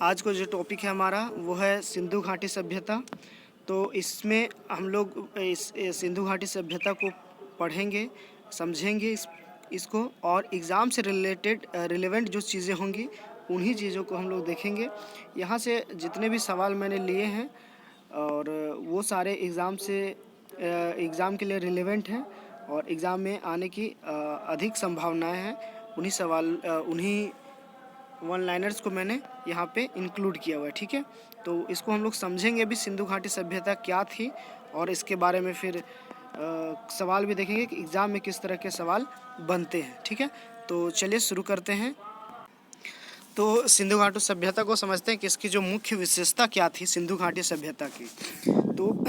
आज को जो टॉपिक है हमारा वो है सिंधु घाटी सभ्यता। तो इसमें हम लोग इस सिंधु घाटी सभ्यता को पढ़ेंगे, समझेंगे इसको, और एग्ज़ाम से रिलेवेंट जो चीज़ें होंगी उन्हीं चीज़ों को हम लोग देखेंगे। यहाँ से जितने भी सवाल मैंने लिए हैं और वो सारे एग्ज़ाम के लिए रिलेवेंट हैं और एग्ज़ाम में आने की अधिक संभावनाएं हैं। उन्हीं वन लाइनर्स को मैंने यहाँ पे इंक्लूड किया हुआ है, ठीक है। तो इसको हम लोग समझेंगे अभी सिंधु घाटी सभ्यता क्या थी, और इसके बारे में फिर सवाल भी देखेंगे कि एग्ज़ाम में किस तरह के सवाल बनते हैं, ठीक है। तो चलिए शुरू करते हैं। तो सिंधु घाटी सभ्यता को समझते हैं कि इसकी जो मुख्य विशेषता क्या थी सिंधु घाटी सभ्यता की। तो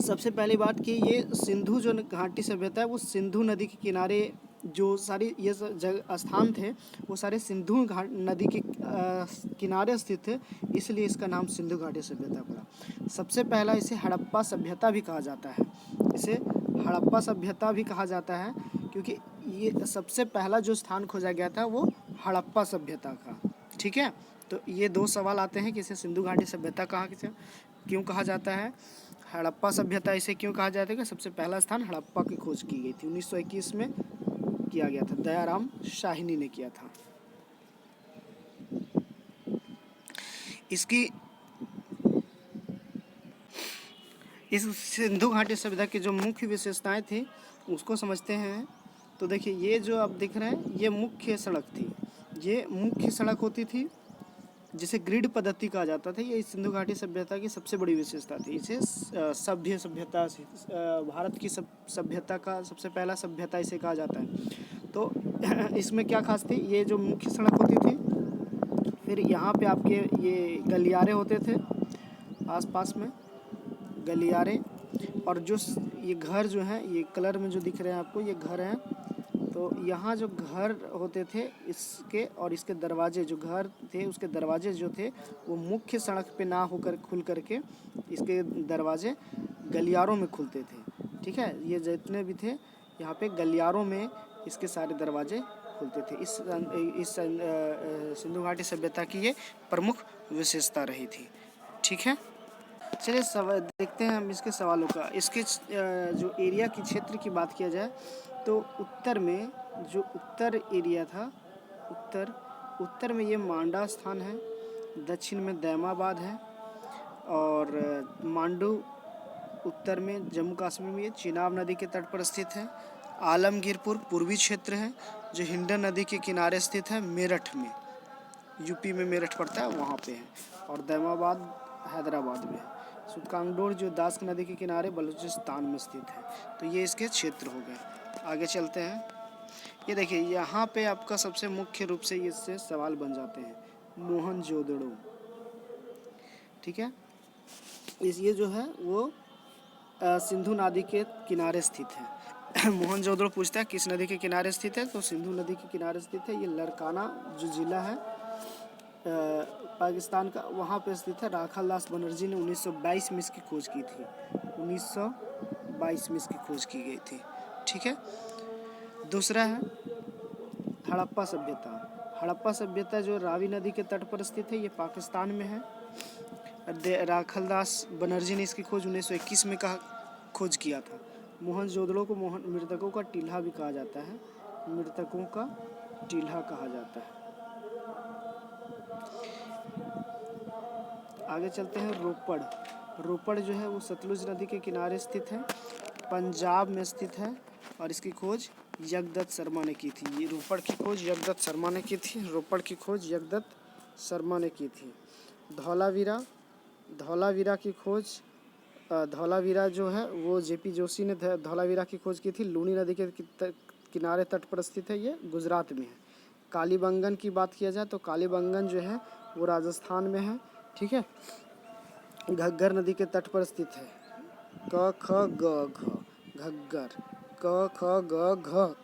सबसे पहली बात कि ये सिंधु जो घाटी सभ्यता है वो सिंधु नदी के किनारे जो सारी ये जगह स्थान थे वो सारे सिंधु नदी के किनारे स्थित थे, इसलिए इसका नाम सिंधु घाटी सभ्यता पड़ा। सबसे पहला इसे हड़प्पा सभ्यता भी कहा जाता है। इसे हड़प्पा सभ्यता भी कहा जाता है क्योंकि ये सबसे पहला जो स्थान खोजा गया था वो हड़प्पा सभ्यता का, ठीक है। तो ये दो सवाल आते हैं कि इसे सिंधु घाटी सभ्यता क्यों कहा जाता है, हड़प्पा सभ्यता इसे क्यों कहा जाता है कि सबसे पहला स्थान हड़प्पा की खोज की गई थी, 1921 में किया गया था, दयाराम शाहिनी ने किया था। इस सिंधु घाटी सभ्यता की जो मुख्य विशेषताएं थी उसको समझते हैं। तो देखिए ये जो आप दिख रहे हैं ये मुख्य सड़क थी, ये मुख्य सड़क होती थी जिसे ग्रिड पद्धति कहा जाता था। ये सिंधु घाटी सभ्यता की सबसे बड़ी विशेषता थी। इसे सभ्यता भारत की सभ्यता का सबसे पहला सभ्यता इसे कहा जाता है। तो इसमें क्या खास थी, ये जो मुख्य सड़क होती थी, फिर यहाँ पे आपके ये गलियारे होते थे आसपास में, गलियारे, और जो ये घर जो हैं ये कलर में जो दिख रहे हैं आपको ये घर हैं। तो यहाँ जो घर होते थे इसके और इसके दरवाजे, जो घर थे उसके दरवाजे जो थे वो मुख्य सड़क पे ना होकर खुल करके इसके दरवाजे गलियारों में खुलते थे, ठीक है। ये जितने भी थे यहाँ पे गलियारों में इसके सारे दरवाजे खुलते थे। इस सिंधु घाटी सभ्यता की ये प्रमुख विशेषता रही थी, ठीक है। चलिए देखते हैं हम इसके सवालों का। इसके जो एरिया की क्षेत्र की बात किया जाए तो उत्तर में जो उत्तर एरिया था, उत्तर में ये मांडा स्थान है, दक्षिण में दैमाबाद है, और मांडू उत्तर में जम्मू कश्मीर में ये चिनाब नदी के तट पर स्थित है। आलमगीरपुर पूर्वी क्षेत्र है जो हिंडन नदी के किनारे स्थित है, मेरठ में, यूपी में मेरठ पड़ता है वहाँ पे है, और दैमाबाद हैदराबाद में है। सुकांगडोर जो दास नदी के किनारे बलूचिस्तान में स्थित है। तो ये इसके क्षेत्र हो गए। आगे चलते हैं। ये देखिए यहाँ पे आपका सबसे मुख्य रूप से इससे सवाल बन जाते हैं, मोहनजोदड़ो, ठीक है। ये जो है वो सिंधु नदी के किनारे स्थित है। मोहनजोदड़ो पूछता है किस नदी के किनारे स्थित है, तो सिंधु नदी के किनारे स्थित है। ये लड़काना जो जिला है पाकिस्तान का, वहाँ पे स्थित है। राखालदास बनर्जी ने 1922 में इसकी खोज की थी, 1922 में इसकी खोज की गई थी, ठीक है। दूसरा है हड़प्पा सभ्यता। हड़प्पा सभ्यता जो रावी नदी के तट पर स्थित है, ये पाकिस्तान में है। राखालदास बनर्जी ने इसकी खोज 1921 में खोज किया था। मोहनजोदड़ो को मृतकों का टीला भी कहा जाता है, मृतकों का टीला कहा जाता है। आगे चलते हैं। रोपड़ जो है वो सतलुज नदी के किनारे स्थित है, पंजाब में स्थित है, और इसकी खोज जगदत्त शर्मा ने की थी। ये रोपड़ की खोज जगदत्त शर्मा ने की थी, रोपड़ की खोज जगदत्त शर्मा ने की थी। धौलावीरा की खोज, धौलावीरा जो है वो जेपी जोशी ने धौलावीरा की खोज की थी, लूनी नदी के किनारे तट पर स्थित है, ये गुजरात में है। कालीबंगन की बात किया जाए तो कालीबंगन जो है वो राजस्थान में है, ठीक है। घग्गर नदी के तट पर स्थित है, क ख ग घ, घग्गर, क ख ग घ,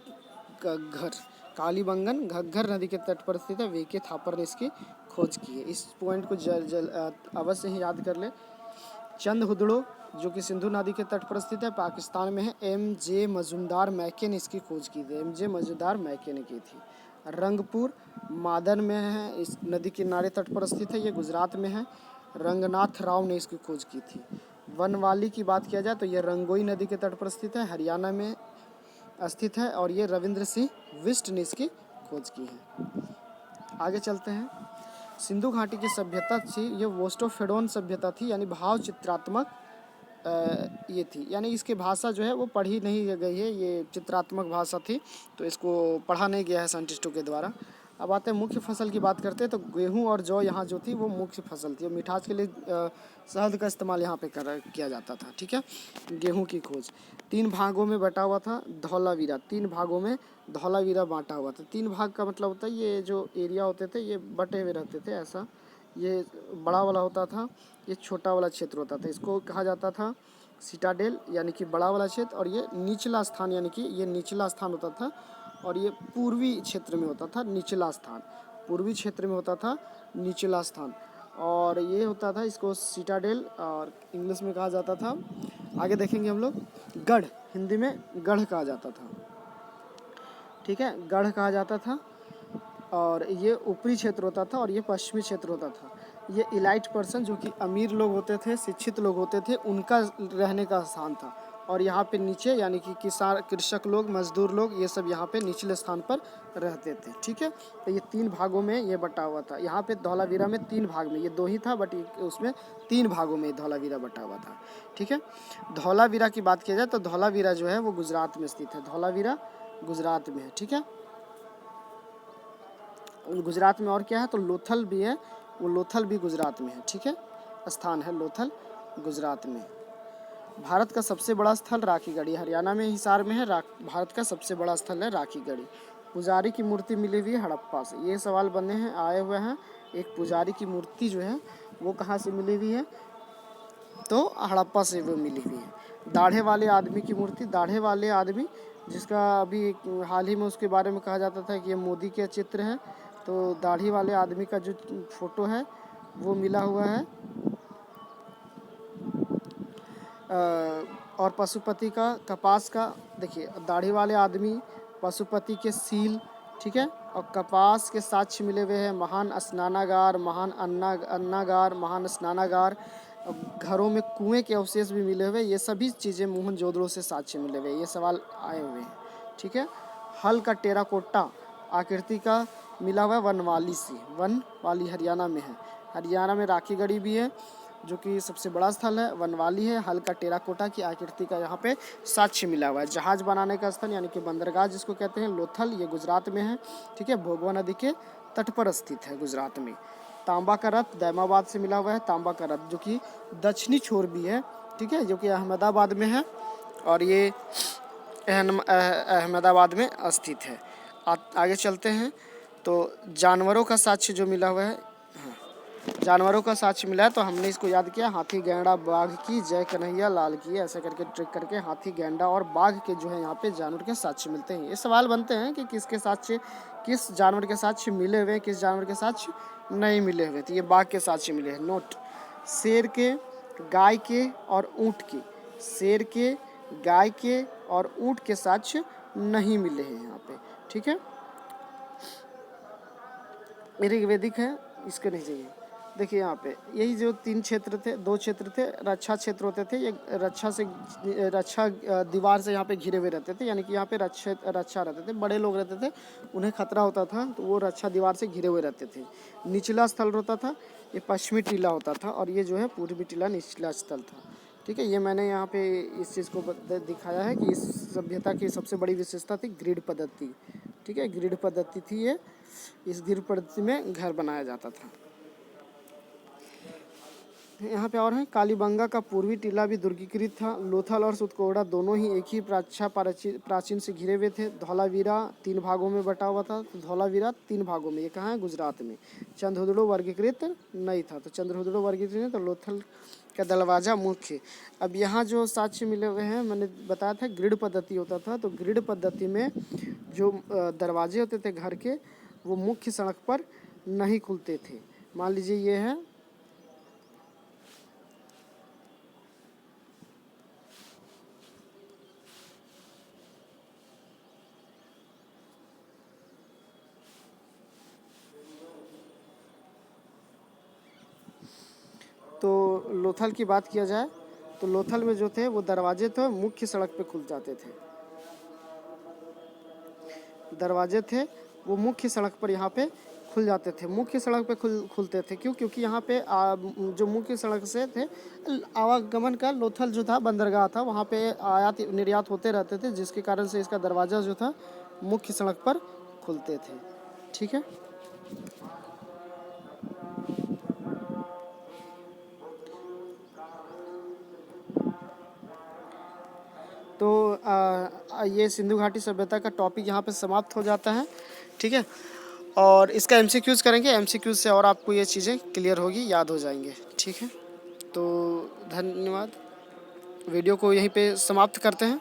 घग्गर। कालीबंगन घग्गर नदी के तट पर स्थित है, वीके थापर ने इसकी खोज की है। इस पॉइंट को अवश्य ही याद कर ले। चंद हुदड़ो जो कि सिंधु नदी के तट पर स्थित है, पाकिस्तान में है। एम जे मजुमदार मैके ने इसकी खोज की थी, एम जे मजुमदार मैके ने की थी। रंगपुर मादन में है, इस नदी किनारे तट पर स्थित है, ये गुजरात में है। रंगनाथ राव ने इसकी खोज की थी। वनवाली की बात किया जाए तो ये रंगोई नदी के तट पर स्थित है, हरियाणा में स्थित है, और ये रविंद्र सिंह बिष्ट ने इसकी खोज की है। आगे चलते हैं। सिंधु घाटी की सभ्यता थी ये वोस्टोफेडोन सभ्यता थी, यानी भाव चित्रात्मक ये थी, यानी इसकी भाषा जो है वो पढ़ी नहीं गई है, ये चित्रात्मक भाषा थी, तो इसको पढ़ा नहीं गया है साइंटिस्टों के द्वारा। अब आते हैं मुख्य फसल की बात करते हैं, तो गेहूं और जौ यहाँ जो थी वो मुख्य फसल थी, और मिठास के लिए शहद का इस्तेमाल यहाँ पे किया जाता था। ठीक है, गेहूं की खोज 3 भागों में बटा हुआ था धौलावीरा, 3 भागों में धौलावीरा बांटा हुआ था। 3 भाग का मतलब होता है ये जो एरिया होते थे ये बटे हुए रहते थे, ऐसा ये बड़ा वाला होता था, ये छोटा वाला क्षेत्र होता था, इसको कहा जाता था सिटाडेल यानी कि बड़ा वाला क्षेत्र, और ये निचला स्थान यानी कि ये निचला स्थान होता था, और ये पूर्वी क्षेत्र में होता था निचला स्थान, पूर्वी क्षेत्र में होता था निचला स्थान, और ये होता था इसको सिटाडेल और इंग्लिश में कहा जाता था। आगे देखेंगे हम लोग गढ़, हिंदी में गढ़ कहा जाता था। ठीक है, गढ़ कहा जाता था, और ये ऊपरी क्षेत्र होता था और ये पश्चिमी क्षेत्र होता था। ये इलाइट पर्सन जो कि अमीर लोग होते थे, शिक्षित लोग होते थे, उनका रहने का स्थान था, और यहाँ पे नीचे यानी कि किसान कृषक लोग, मजदूर लोग, ये सब यहाँ पे निचले स्थान पर रहते थे। ठीक है, तो ये 3 भागों में ये बटा हुआ था। यहाँ पे धौलावीरा में 3 भाग में, ये 2 ही था बट उसमें 3 भागों में धौलावीरा बटा हुआ था। ठीक है, धौलावीरा की बात किया जाए तो धौलावीरा जो है वो गुजरात में स्थित है, धौलावीरा गुजरात में है। ठीक है, गुजरात में और क्या है तो लोथल भी है, वो लोथल भी गुजरात में है। ठीक है, स्थान है लोथल गुजरात में। भारत का सबसे बड़ा स्थल राखीगढ़ी हरियाणा में हिसार में है। भारत का सबसे बड़ा स्थल है राखीगढ़ी। पुजारी की मूर्ति मिली हुई है हड़प्पा से, ये सवाल बने हैं आए हुए हैं। एक पुजारी की मूर्ति जो है वो कहाँ से मिली हुई है तो हड़प्पा से वो मिली हुई है। दाढ़े वाले आदमी की मूर्ति, दाढ़े वाले आदमी जिसका अभी हाल ही में उसके बारे में कहा जाता था कि ये मोदी के चित्र है, तो दाढ़ी वाले आदमी का जो फोटो है वो मिला हुआ है। और पशुपति का कपास का, देखिए दाढ़ी वाले आदमी, पशुपति के सील, ठीक है, और कपास के साक्ष्य मिले हुए हैं। महान स्नानागार, महान अन्नागार, महान स्नानागार, घरों में कुएं के अवशेष भी मिले हुए, ये सभी चीज़ें मोहनजोदड़ो से साक्ष्य मिले हुए, ये सवाल आए हुए हैं। ठीक है, हल का टेराकोटा आकृति का मिला हुआ है वनवाली से, वनवाली हरियाणा में है। हरियाणा में राखीगढ़ी भी है जो कि सबसे बड़ा स्थल है, वनवाली है, हल का टेराकोटा की आकृति का यहाँ पे साक्ष्य मिला हुआ है। जहाज बनाने का स्थल यानी कि बंदरगाह जिसको कहते हैं लोथल, ये गुजरात में है। ठीक है, भोगवा नदी के तट पर स्थित है गुजरात में। तांबा का रथ दैमाबाद से मिला हुआ है, तांबा का रथ जो कि दक्षिणी छोर भी है। ठीक है, जो कि अहमदाबाद में है, और ये अहमदाबाद में स्थित है। आगे चलते हैं तो जानवरों का साक्ष्य जो मिला हुआ है, जानवरों का साक्ष्य मिला है तो हमने इसको याद किया, हाथी गैंडा बाघ की जय कन्हैया लाल की, ऐसे करके ट्रिक करके हाथी गैंडा और बाघ के जो है यहाँ पे जानवर के साक्ष्य मिलते हैं। ये सवाल बनते हैं कि किसके साक्ष्य, किस जानवर के साक्ष्य मिले हुए, किस जानवर के साक्ष्य नहीं मिले हुए, तो ये बाघ के साक्ष्य मिले हैं। नोट, शेर के, गाय के और ऊँट के, शेर के, गाय के और ऊँट के साक्ष्य नहीं मिले हैं यहाँ पे। ठीक है, ऋग्वेदिक है, इसके नहीं चाहिए। देखिए यहाँ पे यही जो 3 क्षेत्र थे, 2 क्षेत्र थे, रक्षा क्षेत्र होते थे, ये रक्षा दीवार से यहाँ पे घिरे हुए रहते थे, यानी कि यहाँ पे रक्षा रहते थे, बड़े लोग रहते थे, उन्हें खतरा होता था तो वो रक्षा दीवार से घिरे हुए रहते थे। निचला स्थल होता था, ये पश्चिमी टीला होता था, और ये जो है पूर्वी टीला निचला स्थल था। ठीक है, ये मैंने यहाँ पे इस चीज़ को दिखाया है कि इस सभ्यता की सबसे बड़ी विशेषता थी ग्रिड पद्धति। ठीक है, ग्रिड पद्धति थी ये, इस ग्रिड पद्धति में घर बनाया जाता था। यहाँ पे और है, कालीबंगा का पूर्वी टीला भी दुर्गीकृत था। लोथल और सुतकोड़ा दोनों ही एक ही प्राचीन से घिरे हुए थे। धौलावीरा 3 भागों में बटा हुआ था, तो धौलावीरा 3 भागों में, ये कहाँ है गुजरात में। चंद्रहुदड़ो वर्गीकृत नहीं था, तो चंद्रहुदड़ो वर्गीकृत नहीं, तो लोथल का दरवाजा मुख्य। अब यहाँ जो साक्ष्य मिले हुए हैं, मैंने बताया था ग्रिड पद्धति होता था, तो ग्रिड पद्धति में जो दरवाजे होते थे घर के, वो मुख्य सड़क पर नहीं खुलते थे। मान लीजिए ये है, तो लोथल की बात किया जाए तो लोथल में जो थे वो दरवाजे तो मुख्य सड़क पे खुल जाते थे, दरवाजे थे वो मुख्य सड़क पर यहाँ पे खुल जाते थे, मुख्य सड़क पे खुलते थे। क्यों? क्योंकि यहाँ पे जो मुख्य सड़क से थे आवागमन का लोथल जो था बंदरगाह था, वहाँ पे आयात निर्यात होते रहते थे, जिसके कारण से इसका दरवाज़ा जो था मुख्य सड़क पर खुलते थे। ठीक है। तो ये सिंधु घाटी सभ्यता का टॉपिक यहाँ पे समाप्त हो जाता है। ठीक है। और इसका एमसीक्यूज़ करेंगे, एमसीक्यूज़ से और आपको ये चीज़ें क्लियर होगी, याद हो जाएंगे। ठीक है। तो धन्यवाद, वीडियो को यहीं पे समाप्त करते हैं।